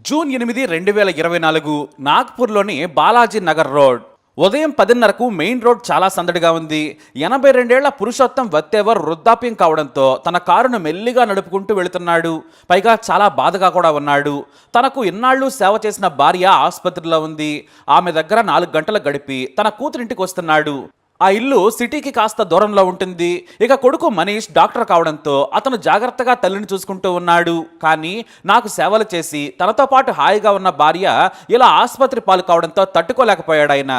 June 8, 2024 నాగ్పూర్లోని Balaji Nagar road. ఉదయం 10:30కు మెయిన్ రోడ్ చాలా సందడిగా ఉంది. 82 ఏళ్ల పురుషోత్తం వత్తేవర్ వృద్ధాప్యం కావడంతో తన కారును మెల్లిగా నడుపుకుంటూ వెళుతున్నాడు. పైగా చాలా బాధగా కూడా ఉన్నాడు. తనకు ఇన్నాళ్లు సేవ చేసిన భార్య ఆసుపత్రిలో ఉంది. ఆమె దగ్గర 4 గంటలు గడిపి తన కూతురింటికి వస్తున్నాడు. ఆ ఇల్లు సిటీకి కాస్త దూరంలో ఉంటుంది. ఇక కొడుకు మనీష్ డాక్టర్ కావడంతో అతను జాగ్రత్తగా తల్లిని చూసుకుంటూ ఉన్నాడు. కానీ నాకు సేవలు చేసి తనతో పాటు హాయిగా ఉన్న భార్య ఇలా ఆసుపత్రి పాలు కావడంతో తట్టుకోలేకపోయాడు ఆయన.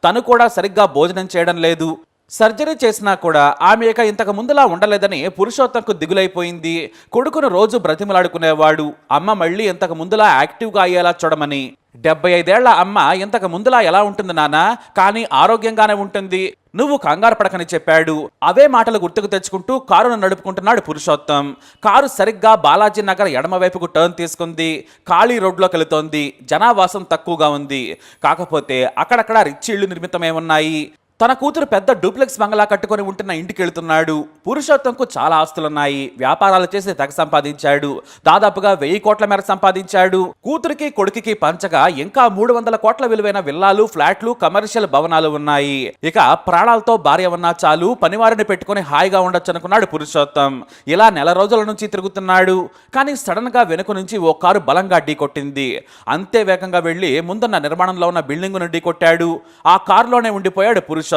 తను కూడా సరిగ్గా భోజనం చేయడం లేదు. సర్జరీ చేసినా కూడా ఆమె ఇక ఇంతకు ముందులా ఉండలేదని పురుషోత్తంకు దిగులైపోయింది. కొడుకును రోజు బ్రతిమలాడుకునేవాడు. అమ్మ మళ్ళీ ఇంతకు ముందులా యాక్టివ్గా అయ్యేలా చూడమని. 75 ఏళ్ల అమ్మ ఇంతకు ముందులా ఎలా ఉంటుంది నాన్న, కానీ ఆరోగ్యంగానే ఉంటుంది, నువ్వు కంగారు పడకని చెప్పాడు. అవే మాటలు గుర్తుకు తెచ్చుకుంటూ కారును నడుపుకుంటున్నాడు పురుషోత్తం. కారు సరిగ్గా బాలాజీ నగర్ ఎడమవైపుకు టర్న్ తీసుకుంది. ఖాళీ రోడ్లోకి వెళుతోంది. జనావాసం తక్కువగా ఉంది. కాకపోతే అక్కడక్కడ రిచ్ ఇళ్లు నిర్మితమై ఉన్నాయి. తన కూతురు పెద్ద డూప్లెక్స్ బంగళా కట్టుకొని ఉంటున్న ఇంటికి వెళుతున్నాడు. పురుషోత్తంకు చాలా ఆస్తులున్నాయి. వ్యాపారాలు చేసి తెగ సంపాదించాడు. దాదాపుగా 1000 కోట్ల మేర సంపాదించాడు. కూతురికి కొడుకుకి పంచగా ఇంకా 300 కోట్ల విలువైన విల్లాలు, ఫ్లాట్లు, కమర్షియల్ భవనాలు ఉన్నాయి. ఇక ప్రాణాలతో భార్య ఉన్నా చాలు, పనివారిని పెట్టుకుని హాయిగా ఉండొచ్చు అనుకున్నాడు పురుషోత్తం. ఇలా నెల రోజుల నుంచి తిరుగుతున్నాడు. కానీ సడన్ గా వెనుక నుంచి ఓ కారు బలంగా ఢీ కొట్టింది. అంతే వేగంగా వెళ్లి ముందున్న నిర్మాణంలో ఉన్న బిల్డింగును ఢీ కొట్టాడు. ఆ కారులోనే ఉండిపోయాడు పురుషోత్తం.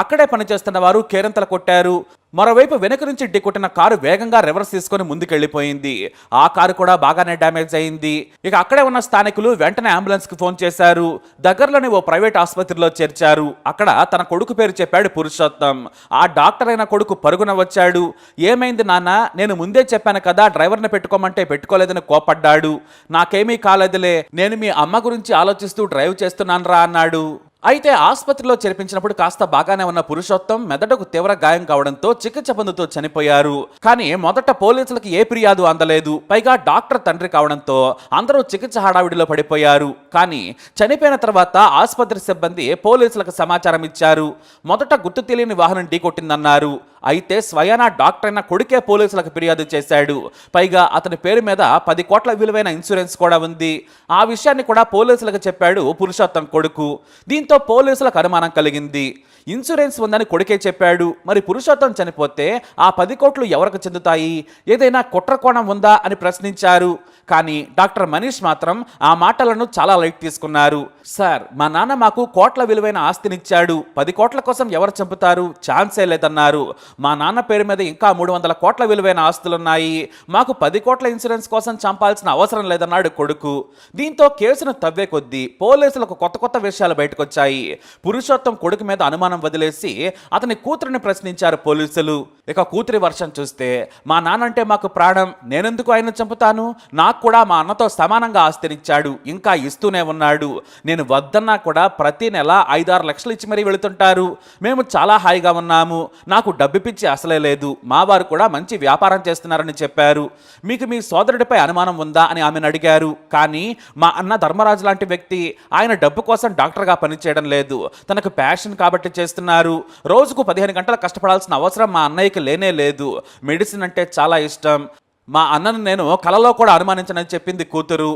అక్కడే పనిచేస్తున్న వారు కేరింతలు కొట్టారు. మరోవైపు వెనుక నుంచి ఢీకొట్టిన కారు వేగంగా రివర్స్ తీసుకొని ముందుకెళ్లిపోయింది. ఆ కారు కూడా బాగానే డ్యామేజ్ అయింది. ఇక అక్కడే ఉన్న స్థానికులు వెంటనే అంబులెన్స్ కి ఫోన్ చేశారు. దగ్గరలోని ఓ ప్రైవేట్ ఆసుపత్రిలో చేర్చారు. అక్కడ తన కొడుకు పేరు చెప్పాడు పురుషోత్తం. ఆ డాక్టర్ అయిన కొడుకు పరుగున వచ్చాడు. ఏమైంది నాన్న, నేను ముందే చెప్పాను కదా డ్రైవర్ని పెట్టుకోమంటే పెట్టుకోలేదని కోపడ్డాడు. నాకేమీ కాలేదులే, నేను మీ అమ్మ గురించి ఆలోచిస్తూ డ్రైవ్ చేస్తున్నానురా అన్నాడు. అయితే ఆసుపత్రిలో చేర్పించినప్పుడు కాస్త బాగానే ఉన్న పురుషోత్తం మెదడుకు తీవ్ర గాయం కావడంతో చికిత్స పొందుతూ చనిపోయారు. కానీ మొదట పోలీసులకు ఏ ఫిర్యాదు అందలేదు. పైగా డాక్టర్ తండ్రి కావడంతో అందరూ చికిత్స హడావిడిలో పడిపోయారు. కానీ చనిపోయిన తర్వాత ఆసుపత్రి సిబ్బంది పోలీసులకు సమాచారం ఇచ్చారు. మొదట గుర్తు తెలియని వాహనం ఢీకొట్టిందన్నారు. అయితే స్వయానా డాక్టర్ అయిన కొడుకే పోలీసులకు ఫిర్యాదు చేశాడు. పైగా అతని పేరు మీద 10 కోట్ల విలువైన ఇన్సూరెన్స్ కూడా ఉంది. ఆ విషయాన్ని కూడా పోలీసులకు చెప్పాడు పురుషోత్తం కొడుకు. దీంతో పోలీసులకు అనుమానం కలిగింది. ఇన్సూరెన్స్ ఉందని కొడుకే చెప్పాడు. మరి పురుషోత్తం చనిపోతే ఆ 10 కోట్లు ఎవరికి చెందుతాయి? ఏదైనా కుట్ర కోణం ఉందా అని ప్రశ్నించారు. కానీ డాక్టర్ మనీష్ మాత్రం ఆ మాటలను చాలా లైట్ తీసుకున్నారు. సార్, మా నాన్న మాకు కోట్ల విలువైన ఆస్తినిచ్చాడు. 10 కోట్ల కోసం ఎవరు చంపుతారు? ఛాన్సే లేదన్నారు. మా నాన్న పేరు మీద ఇంకా 300 కోట్ల విలువైన ఆస్తులున్నాయి. మాకు 10 కోట్ల ఇన్సూరెన్స్ కోసం చంపాల్సిన అవసరం లేదన్నాడు కొడుకు. దీంతో కేసును తవ్వే కొద్దీ పోలీసులకు కొత్త కొత్త విషయాలు బయటకొచ్చాయి. పురుషోత్తం కొడుకు మీద అనుమానం వదిలేసి అతని కూతురిని ప్రశ్నించారు పోలీసులు. ఇక కూతురి వర్షం చూస్తే, మా నాన్నంటే మాకు ప్రాణం, నేనెందుకు ఆయన చంపుతాను? నాకు కూడా మా అన్నతో సమానంగా ఆస్తినిచ్చాడు, ఇంకా ఇస్తూనే ఉన్నాడు. నేను వద్దన్నా కూడా ప్రతి నెల 5-6 లక్షలు ఇచ్చి మరీ వెళుతుంటారు. మేము చాలా హాయిగా ఉన్నాము. నాకు డబ్బు పిచ్చి అసలే లేదు. మా వారు కూడా మంచి వ్యాపారం చేస్తున్నారని చెప్పారు. మీకు మీ సోదరుడిపై అనుమానం ఉందా అని ఆమెను అడిగారు. కానీ మా అన్న ధర్మరాజు లాంటి వ్యక్తి. ఆయన డబ్బు కోసం డాక్టర్గా పనిచేయడం లేదు, తనకు ప్యాషన్ కాబట్టి చేస్తున్నారు. రోజుకు 15 గంటలు కష్టపడాల్సిన అవసరం మా అన్నయ్యకి లేనే లేదు. మెడిసిన్ అంటే చాలా ఇష్టం. మా అన్నను నేను కలలో కూడా అనుమానించనని చెప్పింది కూతురు.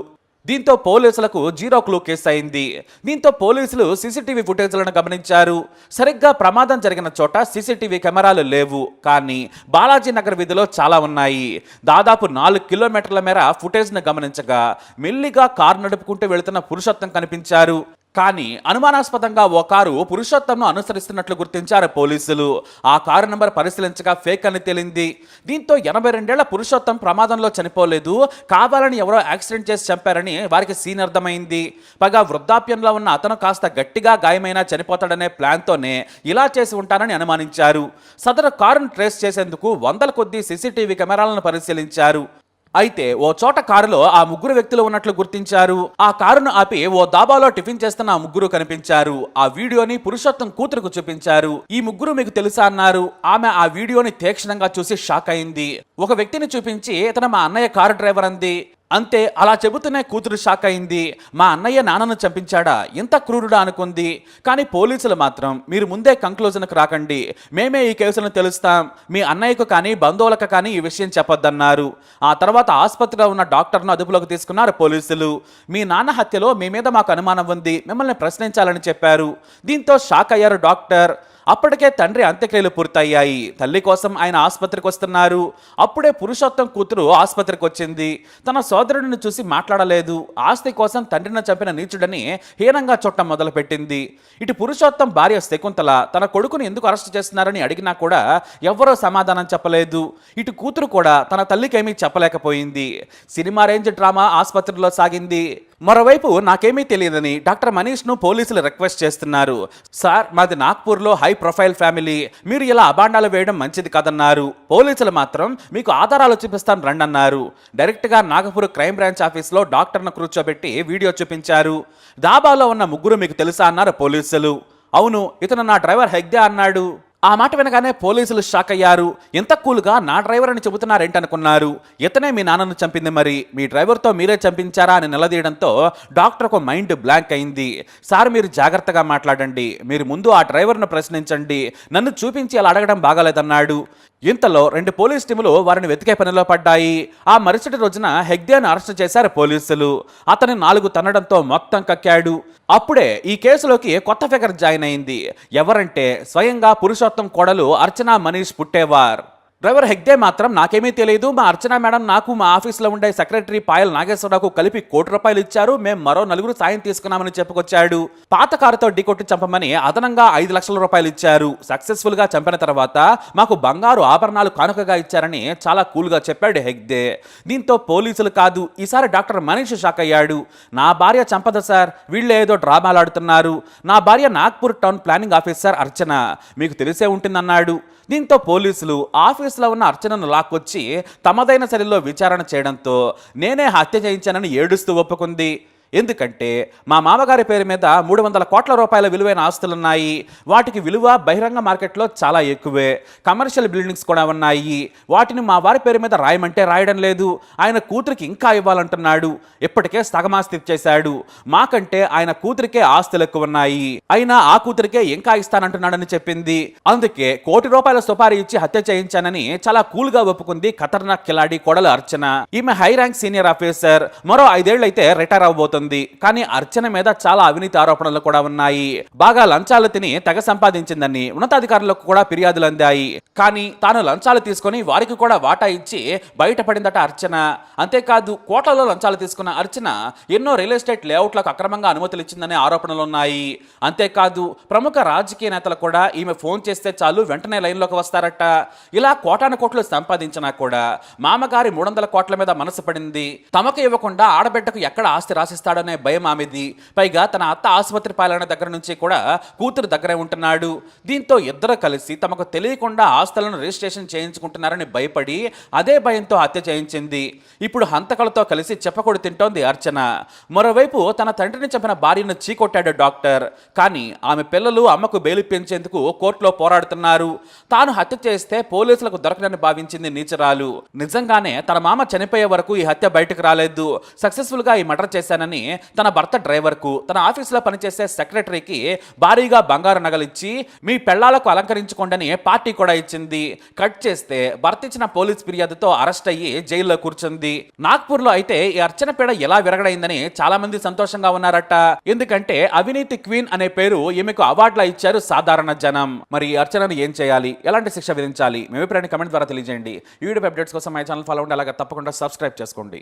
దీంతో పోలీసులకు 0 క్లూ కేసు అయింది. దీంతో పోలీసులు సీసీటీవీ ఫుటేజ్లను గమనించారు. సరిగ్గా ప్రమాదం జరిగిన చోట సీసీటీవీ కెమెరాలు లేవు. కానీ బాలాజీ నగర్ వీధిలో చాలా ఉన్నాయి. దాదాపు 4 కిలోమీటర్ల మేర ఫుటేజ్ను గమనించగా మెల్లిగా కారు నడుపుకుంటూ వెళుతున్న పురుషోత్తం కనిపించారు. కానీ అనుమానాస్పదంగా ఓ కారు పురుషోత్తంను అనుసరిస్తున్నట్లు గుర్తించారు పోలీసులు. ఆ కారు నంబర్ పరిశీలించగా ఫేక్ అని తేలింది. దీంతో 82 ఏళ్ల పురుషోత్తం ప్రమాదంలో చనిపోలేదు, కావాలని ఎవరో యాక్సిడెంట్ చేసి చంపారని వారికి సీన్ అర్థమైంది. పైగా వృద్ధాప్యంలో ఉన్న అతను కాస్త గట్టిగా గాయమైనా చనిపోతాడనే ప్లాన్తోనే ఇలా చేసి ఉంటానని అనుమానించారు. సదరు కారును ట్రేస్ చేసేందుకు 100ల కొద్దీ సీసీటీవీ కెమెరాలను పరిశీలించారు. అయితే ఓ చోట కారులో ఆ 3 వ్యక్తులు ఉన్నట్లు గుర్తించారు. ఆ కారును ఆపి ఓ దాబాలో టిఫిన్ చేస్తున్న ఆ 3 కనిపించారు. ఆ వీడియోని పురుషోత్తం కూతురుకు చూపించారు. ఈ 3 మీకు తెలుసా అన్నారు. ఆమె ఆ వీడియోని తీక్షణంగా చూసి షాక్ అయింది. ఒక వ్యక్తిని చూపించి, ఇతను మా అన్నయ్య కారు డ్రైవర్ అంది. అంతే, అలా చెబుతూనే కూతురు షాక్ అయింది. మా అన్నయ్య నాన్నను చంపించాడా, ఇంత క్రూరుడా అనుకుంది. కానీ పోలీసులు మాత్రం మీరు ముందే కంక్లూజన్కు రాకండి, మేమే ఈ కేసులను తెలుస్తాం, మీ అన్నయ్యకు కానీ బంధువులకు కానీ ఈ విషయం చెప్పొద్దన్నారు. ఆ తర్వాత ఆసుపత్రిలో ఉన్న డాక్టర్ను అదుపులోకి తీసుకున్నారు పోలీసులు. మీ నాన్న హత్యలో మీ మీద మాకు అనుమానం ఉంది, మిమ్మల్ని ప్రశ్నించాలని చెప్పారు. దీంతో షాక్ అయ్యారు డాక్టర్. అప్పటికే తండ్రి అంత్యక్రియలు పూర్తయ్యాయి. తల్లి కోసం ఆయన ఆసుపత్రికి వస్తున్నారు. అప్పుడే పురుషోత్తం కూతురు ఆసుపత్రికి వచ్చింది. తన సోదరుడిని చూసి మాట్లాడలేదు. ఆస్తి కోసం తండ్రిని చంపిన నీచుడని హీనంగా చుట్టం మొదలుపెట్టింది. ఇటు పురుషోత్తం భార్య శకుంతల తన కొడుకుని ఎందుకు అరెస్ట్ చేస్తున్నారని అడిగినా కూడా ఎవ్వరూ సమాధానం చెప్పలేదు. ఇటు కూతురు కూడా తన తల్లికేమీ చెప్పలేకపోయింది. సినిమా రేంజ్ డ్రామా ఆసుపత్రిలో సాగింది. మరోవైపు నాకేమీ తెలియదని డాక్టర్ మనీష్ను పోలీసులు రిక్వెస్ట్ చేస్తున్నారు. సార్, మాది నాగ్పూర్లో హై ప్రొఫైల్ ఫ్యామిలీ, మీరు ఇలా అబాండాలు వేయడం మంచిది కాదన్నారు. పోలీసులు మాత్రం మీకు ఆధారాలు చూపిస్తాను రండి అన్నారు. డైరెక్ట్గా నాగపూర్ క్రైమ్ బ్రాంచ్ ఆఫీస్లో డాక్టర్ను కూర్చోబెట్టి వీడియో చూపించారు. దాబాలో ఉన్న ముగ్గురు మీకు తెలుసా అన్నారు పోలీసులు. అవును, ఇతను నా డ్రైవర్ హెగ్దే అన్నాడు. ఆ మాట వినగానే పోలీసులు షాక్ అయ్యారు. ఎంత కూల్గా నా డ్రైవర్ అని చెబుతున్నారేంటనుకున్నారు. ఇతనే మీ నాన్నను చంపింది, మరి మీ డ్రైవర్తో మీరే చంపించారా అని నిలదీయడంతో డాక్టర్కు మైండ్ బ్లాంక్ అయింది. సార్, మీరు జాగ్రత్తగా మాట్లాడండి, మీరు ముందు ఆ డ్రైవర్ను ప్రశ్నించండి, నన్ను చూపించి అలా అడగడం బాగాలేదన్నాడు. ఇంతలో 2 పోలీస్ టీములు వారిని వెతికే పనిలో పడ్డాయి. ఆ మరుసటి రోజున హెగ్దేను అరెస్ట్ చేశారు పోలీసులు. అతని 4 తన్నడంతో మొత్తం కక్కాడు. అప్పుడే ఈ కేసులోకి కొత్త ఫిగర్ జాయిన్ అయింది. ఎవరంటే స్వయంగా పురుషోత్తం కోడలు అర్చనా మనీష్ పుట్టేవార్. డ్రైవర్ హెగ్దే మాత్రం నాకేమీ తెలియదు, మా అర్చన మేడం నాకు మా ఆఫీస్లో ఉండే సెక్రటరీ పాయల్ నాగేశ్వరరావుకు కలిపి ₹1,00,00,000 ఇచ్చారు, మేము మరో 4 సాయం తీసుకున్నామని చెప్పుకొచ్చాడు. పాత కారుతో ఢీకొట్టి చంపమని అదనంగా ₹5,00,000 ఇచ్చారు. సక్సెస్ఫుల్ గా చంపిన తర్వాత మాకు బంగారు ఆభరణాలు కానుకగా ఇచ్చారని చాలా కూల్గా చెప్పాడు హెగ్దే. దీంతో పోలీసులు కాదు, ఈసారి డాక్టర్ మనీష్ షాక్ అయ్యాడు. నా భార్య చంపదు సార్, వీళ్ళే ఏదో డ్రామాలాడుతున్నారు, నా భార్య నాగ్పూర్ టౌన్ ప్లానింగ్ ఆఫీసర్ అర్చన, మీకు తెలిసే ఉంటుందన్నాడు. దీంతో పోలీసులు ఆఫీసులో ఉన్న అర్చనను లాక్కొచ్చి తమదైన శైలిలో విచారణ చేయడంతో నేనే హత్య చేయించానని ఏడుస్తూ ఒప్పుకుంది. ఎందుకంటే మా మామగారి పేరు మీద ₹300 కోట్ల విలువైన ఆస్తులున్నాయి. వాటికి విలువ బహిరంగ మార్కెట్లో చాలా ఎక్కువే. కమర్షియల్ బిల్డింగ్స్ కూడా ఉన్నాయి. వాటిని మా వారి పేరు మీద రాయమంటే రాయడం లేదు. ఆయన కూతురికి ఇంకా ఇవ్వాలంటున్నాడు. ఇప్పటికే సగమాస్తి ఇచ్చేశాడు. మాకంటే ఆయన కూతురికే ఆస్తులు ఎక్కువ ఉన్నాయి. అయినా ఆ కూతురికే ఇంకా ఇస్తానంటున్నాడని చెప్పింది. అందుకే ₹1,00,00,000 సుపారీ ఇచ్చి హత్య చేయించానని చాలా కూల్ గా ఒప్పుకుంది ఖతర్నాక్ కిలాడి కోడలు అర్చన. ఈమె హై ర్యాంక్ సీనియర్ ఆఫీసర్. మరో 5 ఏళ్ళు అయితే రిటైర్ అవబోతుంది. కానీ అర్చన మీద చాలా అవినీతి ఆరోపణలు కూడా ఉన్నాయి. బాగా లంచాలు తిని తెగ సంపాదించిందని ఉన్నతాధికారులకు కూడా ఫిర్యాదులు అందాయి. కానీ తాను లంచాలు తీసుకొని వారికి కూడా వాటా ఇచ్చి బయటపడిందట అర్చన. అంతేకాదు, కోట్లలో లంచాలు తీసుకున్న అర్చన ఎన్నో రియల్ ఎస్టేట్ లేఅవుట్లకు అక్రమంగా అనుమతులు ఇచ్చిందనే ఆరోపణలు ఉన్నాయి. అంతేకాదు, ప్రముఖ రాజకీయ నేతలు కూడా ఈమె ఫోన్ చేస్తే చాలు వెంటనే లైన్లోకి వస్తారట. ఇలా కోటాను కోట్లు సంపాదించినా కూడా మామగారి ₹300 కోట్ల మీద మనసు పడింది. తమకు ఇవ్వకుండా ఆడబిడ్డకు ఎక్కడ ఆస్తి రాసిస్తాడనే భయం ఆమెది. పైగా తన అత్త ఆసుపత్రి పాలన దగ్గర నుంచి కూడా కూతురు దగ్గరే ఉంటున్నాడు. దీంతో ఇద్దరు కలిసి తమకు తెలియకుండా ఆస్తులను రిజిస్ట్రేషన్ చేయించుకుంటున్నారని భయపడి అదే భయంతో హత్య చేయించింది. ఇప్పుడు హంతకులతో కలిసి చెప్పకొడి తింటోంది అర్చన. మరోవైపు తన తండ్రిని చంపిన భార్యను చీకొట్టాడు డాక్టర్. కానీ ఆమె పిల్లలు అమ్మకు బెయిల్ పెంచేందుకు కోర్టులో పోరాడుతున్నారు. తాను హత్య చేస్తే పోలీసులకు దొరకనని భావించింది నీచరాలు. నిజంగానే తన మామ చనిపోయే వరకు ఈ హత్య బయటకు రాలేదు. సక్సెస్ఫుల్ గా ఈ మర్డర్ చేశానని తన భర్త డ్రైవర్కు, తన ఆఫీసులో పనిచేసే సెక్రటరీకి భారీగా బంగారు నగలిచ్చి మీ పెళ్లాలకు అలంకరించుకోండి పార్టీ కూడా ఇచ్చింది. కట్ చేస్తే భర్త ఇచ్చిన పోలీస్ ఫిర్యాదుతో అరెస్ట్ అయ్యి జైల్లో కూర్చుంది. నాగ్పూర్లో అయితే ఈ అర్చన పీడ ఎలా విరగడైందని చాలా మంది సంతోషంగా ఉన్నారట. ఎందుకంటే అవినీతి క్వీన్ అనే పేరు ఈమెకు అవార్డులా ఇచ్చారు సాధారణ జనం. మరి ఈ అర్చనను ఏం చేయాలి, ఎలాంటి శిక్ష విధించాలి, మీ అభిప్రాయాన్ని కమెంట్ ద్వారా తెలియజేయండి. ఈ వీడియో అప్డేట్స్ కోసం మై ఛానల్ ఫాలో అవ్వండి, అలాగే తప్పకుండా సబ్స్క్రైబ్ చేసుకోండి.